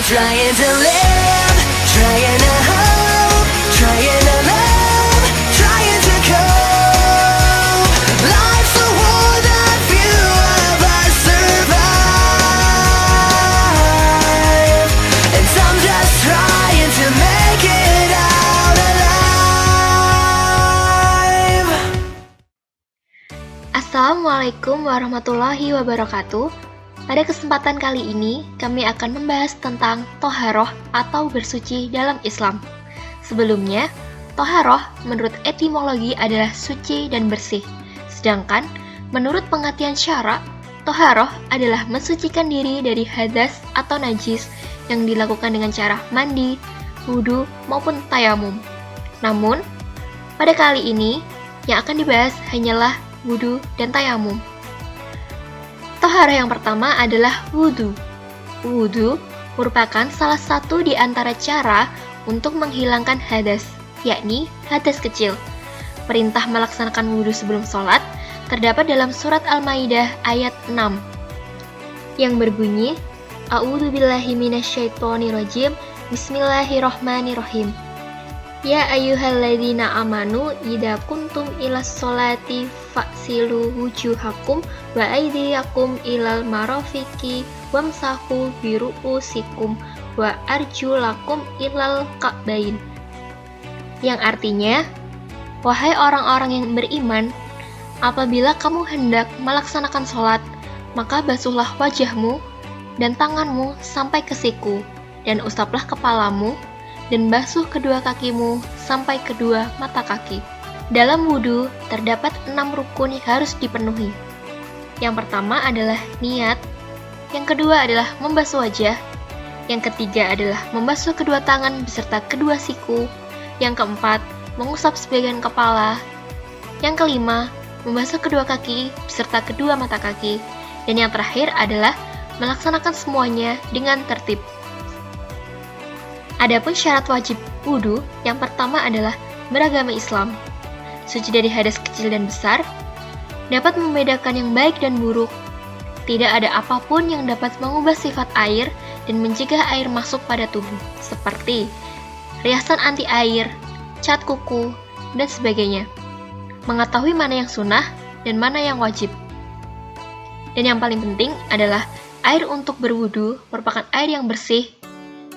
Trying to live, trying to hope, trying to love, trying to cope. Life's a war that few of us survive, and some just trying to make it out alive. Assalamualaikum warahmatullahi wabarakatuh. Pada kesempatan kali ini, kami akan membahas tentang toharoh atau bersuci dalam Islam. Sebelumnya, toharoh menurut etimologi adalah suci dan bersih. Sedangkan, menurut pengertian syara, toharoh adalah mensucikan diri dari hadas atau najis yang dilakukan dengan cara mandi, wudhu, maupun tayamum. Namun, pada kali ini, yang akan dibahas hanyalah wudhu dan tayamum. Toharoh yang pertama adalah wudhu. Wudhu merupakan salah satu di antara cara untuk menghilangkan hadas, yakni hadas kecil. Perintah melaksanakan wudhu sebelum sholat terdapat dalam surat Al-Maidah ayat 6 yang berbunyi, A'udzubillahi minasyaitonirrajim, Bismillahirrohmanirrohim. Ya ayyuhalladzina amanu idza kuntum ilas sholati faksilu wujuhakum wa aydiyakum ilal marafiqi wamsahu biru'usikum wa arjulakum ilal ka'bain. Yang artinya, wahai orang-orang yang beriman, apabila kamu hendak melaksanakan sholat, maka basuhlah wajahmu dan tanganmu sampai ke siku, dan usaplah kepalamu, dan basuh kedua kakimu sampai kedua mata kaki. Dalam wudhu, terdapat 6 rukun yang harus dipenuhi. Yang pertama adalah niat, yang kedua adalah membasuh wajah, yang ketiga adalah membasuh kedua tangan beserta kedua siku, yang keempat, mengusap sebagian kepala, yang kelima, membasuh kedua kaki beserta kedua mata kaki, dan yang terakhir adalah melaksanakan semuanya dengan tertib. Adapun syarat wajib wudhu, yang pertama adalah beragama Islam, suci dari hadas kecil dan besar, dapat membedakan yang baik dan buruk, tidak ada apapun yang dapat mengubah sifat air dan mencegah air masuk pada tubuh, seperti riasan anti air, cat kuku, dan sebagainya, mengetahui mana yang sunnah dan mana yang wajib. Dan yang paling penting adalah air untuk berwudhu merupakan air yang bersih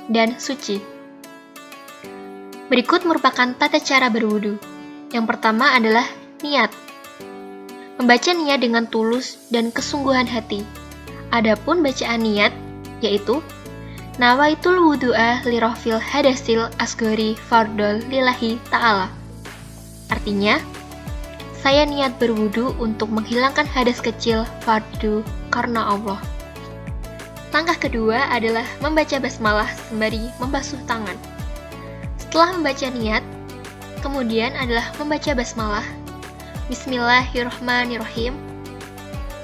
dan suci. Berikut merupakan tata cara berwudhu. Yang pertama adalah niat. Membaca niat dengan tulus dan kesungguhan hati. Adapun bacaan niat yaitu nawaitul wudu'a lirafil hadasil asgori fardol lillahi ta'ala. Artinya, saya niat berwudhu untuk menghilangkan hadas kecil fardu karena Allah. Langkah kedua adalah membaca basmalah sembari membasuh tangan. Setelah membaca niat, kemudian adalah membaca basmalah, Bismillahirrohmanirrohim,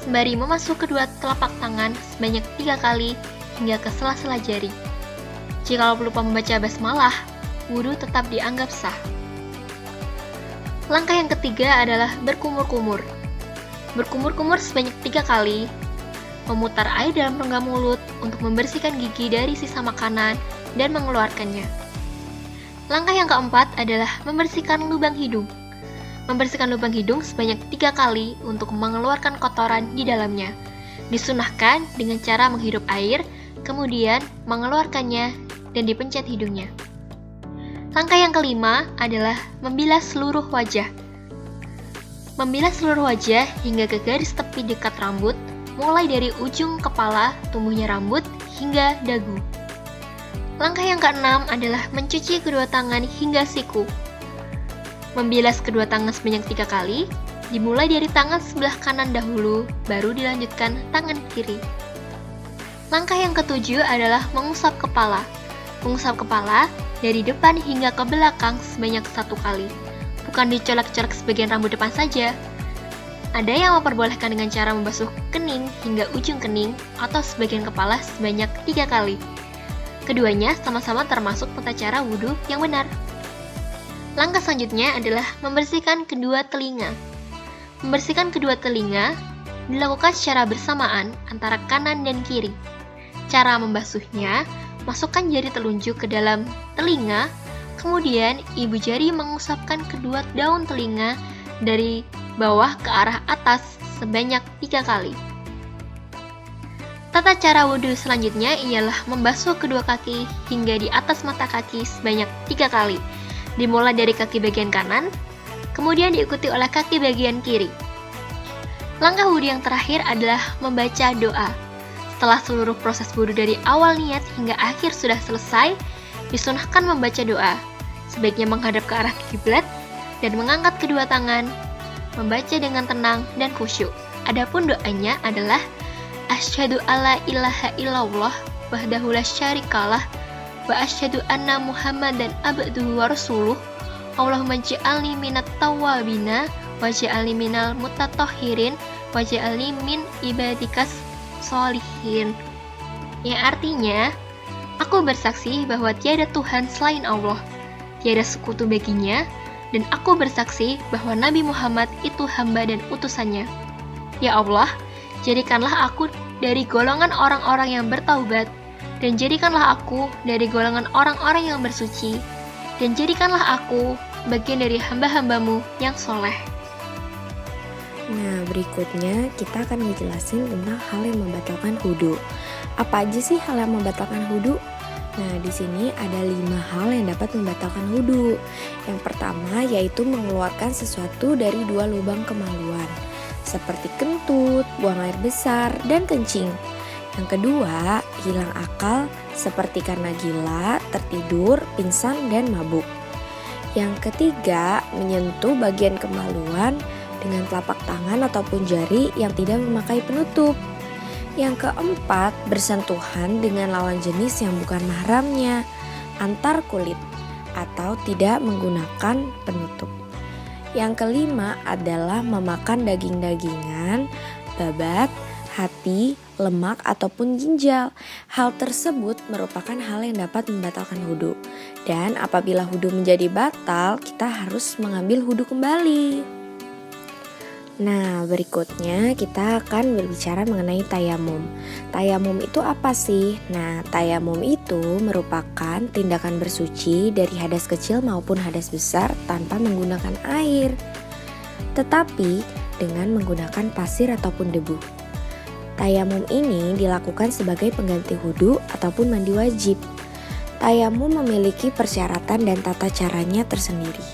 sembari memasuk kedua telapak tangan sebanyak 3 kali hingga ke sela-sela jari. Jika lupa membaca basmalah, wudhu tetap dianggap sah. Langkah yang ketiga adalah berkumur-kumur. Berkumur-kumur sebanyak 3 kali, memutar air dalam rongga mulut untuk membersihkan gigi dari sisa makanan dan mengeluarkannya. Langkah yang keempat adalah membersihkan lubang hidung. Membersihkan lubang hidung sebanyak 3 kali untuk mengeluarkan kotoran di dalamnya. Disunahkan dengan cara menghirup air, kemudian mengeluarkannya dan dipencet hidungnya. Langkah yang kelima adalah membilas seluruh wajah. Membilas seluruh wajah hingga ke garis tepi dekat rambut, mulai dari ujung kepala, tumbuhnya rambut, hingga dagu. Langkah yang keenam adalah mencuci kedua tangan hingga siku. Membilas kedua tangan sebanyak 3 kali, dimulai dari tangan sebelah kanan dahulu, baru dilanjutkan tangan kiri. Langkah yang ketujuh adalah mengusap kepala. Mengusap kepala dari depan hingga ke belakang sebanyak 1 kali. Bukan dicolek-colek sebagian rambut depan saja. Ada yang memperbolehkan dengan cara membasuh kening hingga ujung kening atau sebagian kepala sebanyak 3 kali. Keduanya sama-sama termasuk tata cara wudhu yang benar. Langkah selanjutnya adalah membersihkan kedua telinga. Membersihkan kedua telinga dilakukan secara bersamaan antara kanan dan kiri. Cara membasuhnya Masukkan jari telunjuk ke dalam telinga, kemudian ibu jari mengusapkan kedua daun telinga dari bawah ke arah atas sebanyak 3 kali. Tata cara wudhu selanjutnya ialah membasuh kedua kaki hingga di atas mata kaki sebanyak 3 kali. Dimulai dari kaki bagian kanan, kemudian diikuti oleh kaki bagian kiri. Langkah wudhu yang terakhir adalah membaca doa. Setelah seluruh proses wudhu dari awal niat hingga akhir sudah selesai, disunahkan membaca doa. Sebaiknya menghadap ke arah kiblat dan mengangkat kedua tangan, membaca dengan tenang dan khusyuk. Adapun doanya adalah Asyhadu alla ilaha illallah wahdahu la syarikalah wa asyhadu anna Muhammadan abduhu wa rasuluh. Allahumma ja'alni minat tawwabina wa ja'alni minal mutatahhirin wa ja'alni min ibadikas sholihin. Yang artinya, aku bersaksi bahwa tiada Tuhan selain Allah, tiada sekutu baginya, dan aku bersaksi bahwa Nabi Muhammad itu hamba dan utusannya. Ya Allah, jadikanlah aku dari golongan orang-orang yang bertaubat, dan jadikanlah aku dari golongan orang-orang yang bersuci, dan jadikanlah aku bagian dari hamba-hambamu yang soleh. Nah, berikutnya kita akan ngejelasin tentang hal yang membatalkan wudhu. Apa aja sih hal yang membatalkan wudhu? Nah, di sini ada 5 hal yang dapat membatalkan wudhu. Yang pertama yaitu mengeluarkan sesuatu dari 2 lubang kemaluan, seperti kentut, buang air besar, dan kencing. Yang kedua, hilang akal seperti karena gila, tertidur, pingsan, dan mabuk. Yang ketiga, menyentuh bagian kemaluan dengan telapak tangan ataupun jari yang tidak memakai penutup. Yang keempat, bersentuhan dengan lawan jenis yang bukan mahramnya, antar kulit, atau tidak menggunakan penutup. Yang kelima adalah memakan daging-dagingan, babat, hati, lemak, ataupun ginjal. Hal tersebut merupakan hal yang dapat membatalkan wudhu. Dan apabila wudhu menjadi batal, kita harus mengambil wudhu kembali. Nah, berikutnya kita akan berbicara mengenai tayamum. Tayamum itu apa sih? Nah, tayamum itu merupakan tindakan bersuci dari hadas kecil maupun hadas besar tanpa menggunakan air, tetapi dengan menggunakan pasir ataupun debu. Tayamum ini dilakukan sebagai pengganti wudhu ataupun mandi wajib. Tayamum memiliki persyaratan dan tata caranya tersendiri.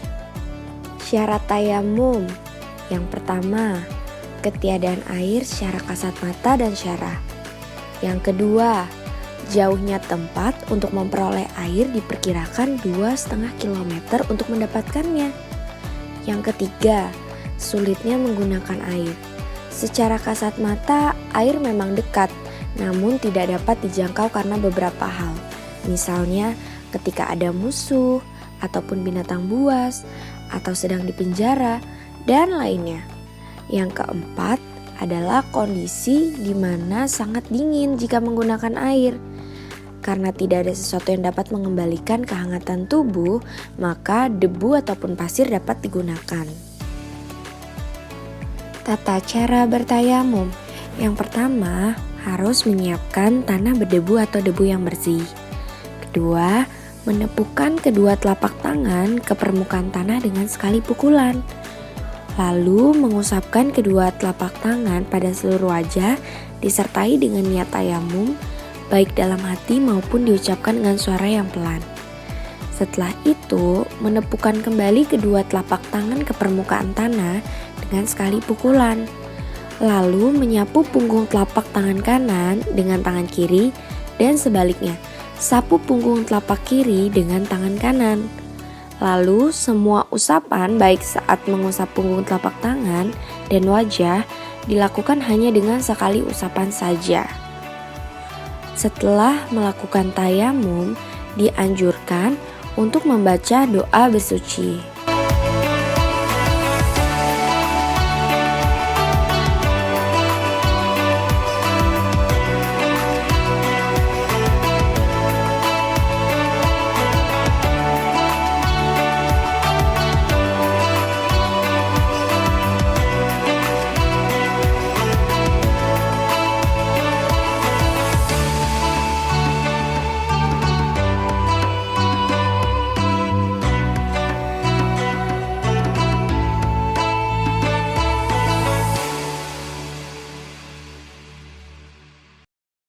Syarat tayamum: yang pertama, ketiadaan air secara kasat mata dan syarah. Yang kedua, jauhnya tempat untuk memperoleh air diperkirakan 2,5 km untuk mendapatkannya. Yang ketiga, sulitnya menggunakan air. Secara kasat mata, air memang dekat, namun tidak dapat dijangkau karena beberapa hal. Misalnya, ketika ada musuh, ataupun binatang buas, atau sedang di penjara, dan lainnya. Yang keempat adalah kondisi di mana sangat dingin jika menggunakan air. Karena tidak ada sesuatu yang dapat mengembalikan kehangatan tubuh, maka debu ataupun pasir dapat digunakan. Tata cara bertayamum: yang pertama, harus menyiapkan tanah berdebu atau debu yang bersih. Kedua, menepukkan kedua telapak tangan ke permukaan tanah dengan sekali pukulan. Lalu mengusapkan kedua telapak tangan pada seluruh wajah disertai dengan niat tayamum, baik dalam hati maupun diucapkan dengan suara yang pelan. Setelah itu, menepukkan kembali kedua telapak tangan ke permukaan tanah dengan sekali pukulan. Lalu menyapu punggung telapak tangan kanan dengan tangan kiri dan sebaliknya, sapu punggung telapak kiri dengan tangan kanan. Lalu semua usapan baik saat mengusap punggung telapak tangan dan wajah dilakukan hanya dengan sekali usapan saja. Setelah melakukan tayamum, dianjurkan untuk membaca doa bersuci.